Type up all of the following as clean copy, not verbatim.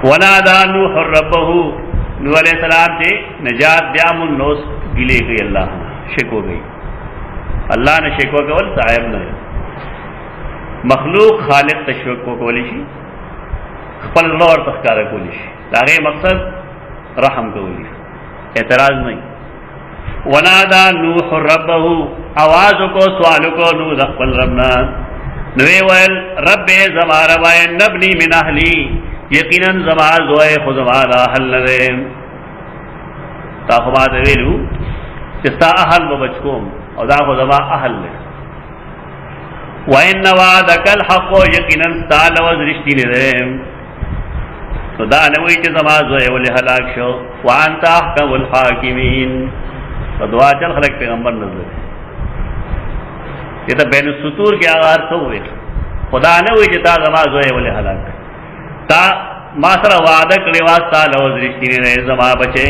ونادى نوح ربه نوح علیہ السلام سے نجات دیام النوس گلے گئی اللہ شکو گئی اللہ نے شکو کول صاحب نہ مخلوق خالق تشکو کولی شي خپل لور تخکار کولی شي داغه مقصد رحم کولی اعتراض نہیں. ونادى نوح ربه آواز کو سوال کو نو خپل ربنا نوې ویل رب زما رب نبني من اهلي یقینا زما زوی خو زما اهل نه تا خو ما ویلو چې تا اهل وبچکوم او دا خو زما اهل نه وان وعدك الحق یقینا تعالی وزرشتي نه خدا نه وی چې زما زوی ولې هلاک شو وانت احکم الحاکمین دعا چل خلق پیغمبر نظر یہ تو بین السطور کے آغار تو ہوئے خدا نے ہوئی جتا زما زوئے والے حلاک تا ماسر وعدہ کلی واسطہ لوز رشتی نے رہے زما بچے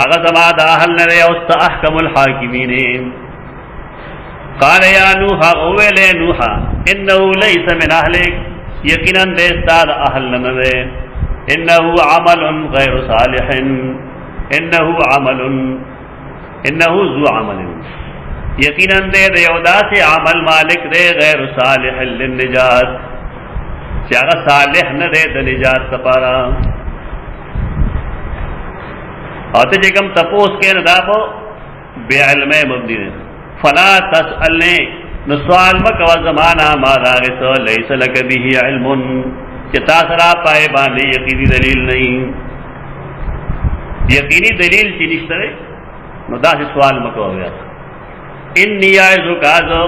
اگر زما دا حل نے رہے استا احکم الحاکمین قال یا نوحا اویل نوحا انہو لیس من اہلک یقینا دیستا دا اہل نہ رہے انہو عمل غیر صالح انہو عمل انہو ذو عمل یقیناً دے یودا سے عمل مالک دے غیر صالح للنجات چاہا صالح نہ دے نجات سپارا اور تجھے کم تپوس کے ندابو بے علم مبنی دے فلا تسألنے نسوال مکو زمانہ مادا غیسو لیس لک بھی علم چتا سرا پائے باندے یقینی دلیل نہیں یقینی دلیل چی نشترے نو دا سے سوال مکو ہو گیا انی آئیزو کازو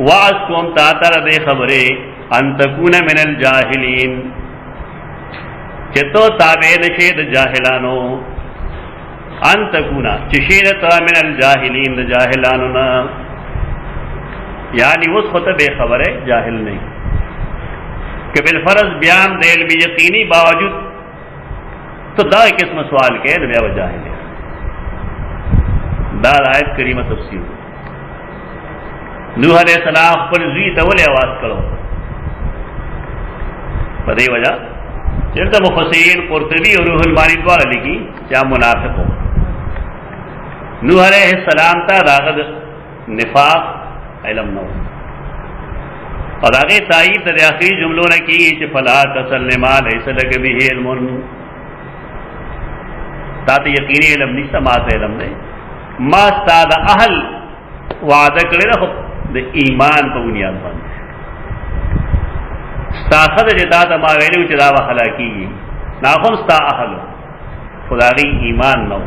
واز کوم تاتر دے خبرے ان تکون من الجاہلین چتو تابع نشید جاہلانو ان تکونا چشیدتا من الجاہلین جاہلانونا یعنی اس خود بے خبرے جاہل نہیں کہ بالفرض بیان دے علمی یقینی باوجود تو دا قسم سوال کے نبی و جاہل ہے دا آیت کریمہ تفسیر نوح علیہ السلام پر زوی تولے آواز کرو بدے وجہ جلد مفسرین قرطبی اور روح المانی دوارا لکھی کیا منافق ہو نوح علیہ السلام تا راغد نفاق علم نو اور آگے تائید در آخری جملوں نے کی کہ فلا تسلما لیس لک بھی علم تا یقینی علم نہیں سماعت علم نہیں ما استاد اہل وعدہ کرے رہو دے ایمان پا بنیاد باندے استاخد جتا تا ما ویلو چدا و خلاکی ناخم ستا اہل خدا غی ایمان نو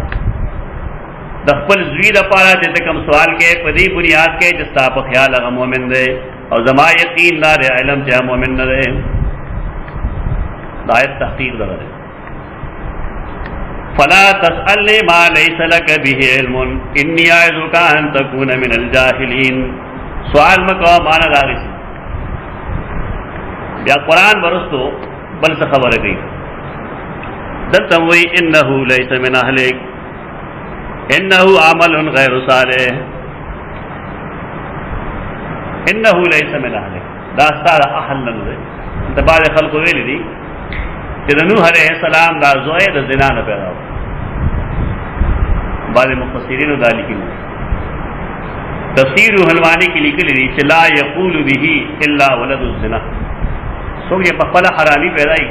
دخپل زوید پارا جتا کم سوال کے پدی بنیاد کے جستا پا خیال اگا مومن دے اور زما یقین دار علم چاہ مومن نہ دے دائت تحقیق در دے فلا تسألنی ما لیس لک به علم انی اعظک ان تکون من الجاہلین سوال مکو مانا داغی سی بیا قرآن برستو بل سے خبر گئی دلتا ہوئی انہو لیس من اہلک انہو عمل غیر صالح انہو لیس من اہلک دا سارا اہل ننوے انتبار خلق ویلی دی کہ نوح علیہ السلام دا زوئے دا زنا نہ پیدا ہو بعض مفسرین دا لکھی تفسیر روح المانی کی لکھ لی کہ لا یقول به الا ولد الزنا سو یہ پخلا حرامی پیدا ہی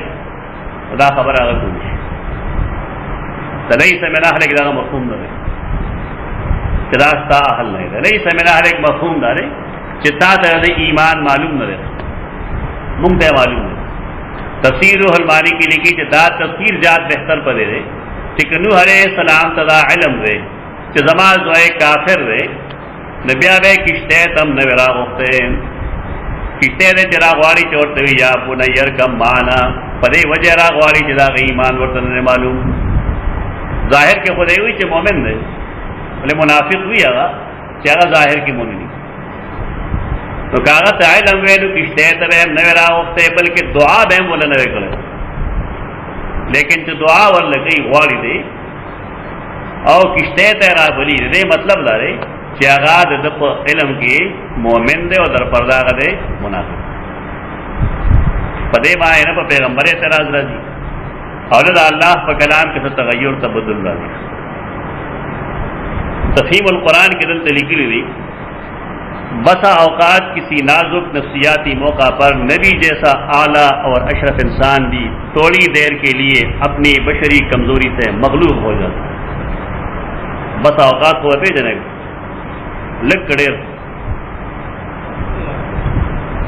خدا خبر آگا کوئی لیس من اہلک دا مفہوم دا چدا ستا اہل نہیں دا لیس من اہلک مفہوم دا رہے چتا تا ایمان معلوم نہ رہے منگتے معلوم نہیں تفسیر روح المانی کی لکھی کہ دا تفسیر جات بہتر پدے دے کہ نوح علیہ السلام تدا علم دے کہ زمان زوئے کافر دے نبی آبے کشتے تم نویرا غفتے کشتے دے چرا غواری چورتے ہوئی یا پونا یرکم مانا پدے وجہ را غواری چدا غی ایمان ورطن نے معلوم ظاہر کے خودے ہوئی چھ مومن دے بلے منافق ہوئی آگا چھ آگا ظاہر کی مومنی تو کاغا تعلم ویلو کشتے تبہم نویرا غفتے بلکہ دعا بہم ولا نوے کرے لیکن جو دعا والا کئی غواری دے او کشتے تیرا بلی دے مطلب دارے کہ آغاد دپ علم کی مومن دے اور در پردہ دے منافق پدے ماہ نا پا پیغمبر اعتراض رضی اور اللہ پر کلام کے ساتھ تغیر تبدل راضی تفہیم القرآن کے دل لکھی ہوئی بسا اوقات کسی نازک نفسیاتی موقع پر نبی جیسا اعلیٰ اور اشرف انسان بھی تھوڑی دیر کے لیے اپنی بشری کمزوری سے مغلوب ہو جاتا ہے. بسا اوقات کو پہ جنے لگ کڑے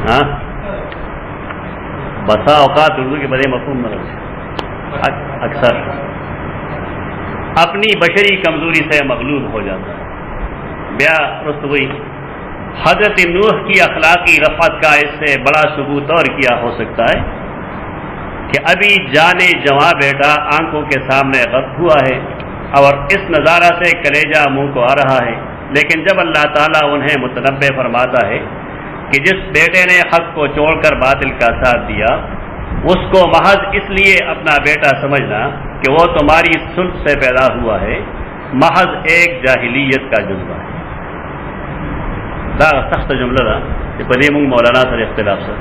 ہاں بسا اوقات اردو کے بڑے مفہوم میں اکثر اپنی بشری کمزوری سے مغلوب ہو جاتا ہے. بیا رستوئی حضرت نوح کی اخلاقی رفعت کا اس سے بڑا ثبوت اور کیا ہو سکتا ہے کہ ابھی جانے جواں بیٹا آنکھوں کے سامنے غرق ہوا ہے اور اس نظارہ سے کلیجہ منہ کو آ رہا ہے، لیکن جب اللہ تعالیٰ انہیں متنبع فرماتا ہے کہ جس بیٹے نے حق کو چھوڑ کر باطل کا ساتھ دیا اس کو محض اس لیے اپنا بیٹا سمجھنا کہ وہ تمہاری سلط سے پیدا ہوا ہے، محض ایک جاہلیت کا جذبہ ہے. دا سخت جملہ دا کہ پدی منگ مولانا سر اختلاف سر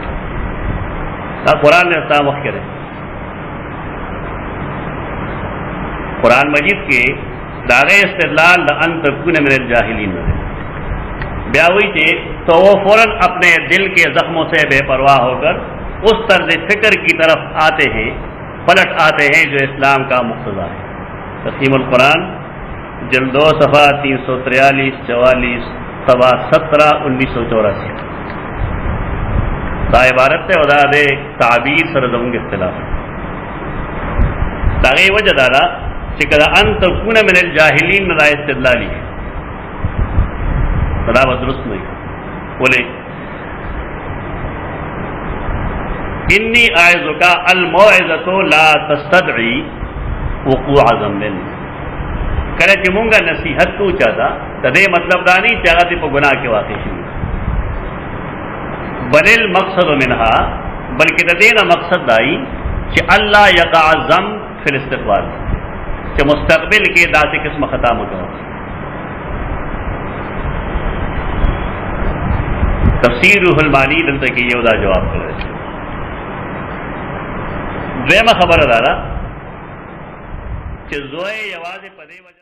دا قرآن نے اسلام وقت کرے. قرآن مجید کے داغے استدلال لأن تکون من الجاہلین بیاوئی تھے تو وہ فوراً اپنے دل کے زخموں سے بے پرواہ ہو کر اس طرز فکر کی طرف آتے ہیں، پلٹ آتے ہیں جو اسلام کا مقتضا ہے. تقسیم القرآن جلد 2 صفحہ 343 44 صفحہ 17 1984. دا عبارت سے ادا دے تعبیر سرزموں کے اختلاف تاغی وجہ دارا چکہ ان تکون من الجاہلین ندا استدلالی ہے خدا درست نہیں بولے انی اعظک الموعظۃ لا تستدعی وقوع ذنب. کرے کہ مونگا نصیحت تو چاہتا تدے مطلب دانی چاہتی پہ گناہ کے واقع شروع بل المقصد منہا بلکہ تدینا مقصد دائی کہ اللہ یقع ذنب فی الاستقبال کہ مستقبل کے داسی قسم خطا مکہ. تفسیر روح المانی دلتا کہ یہ ادا جواب کرے. دویمہ خبر دارا کہ زوئے یواز پدے وجہ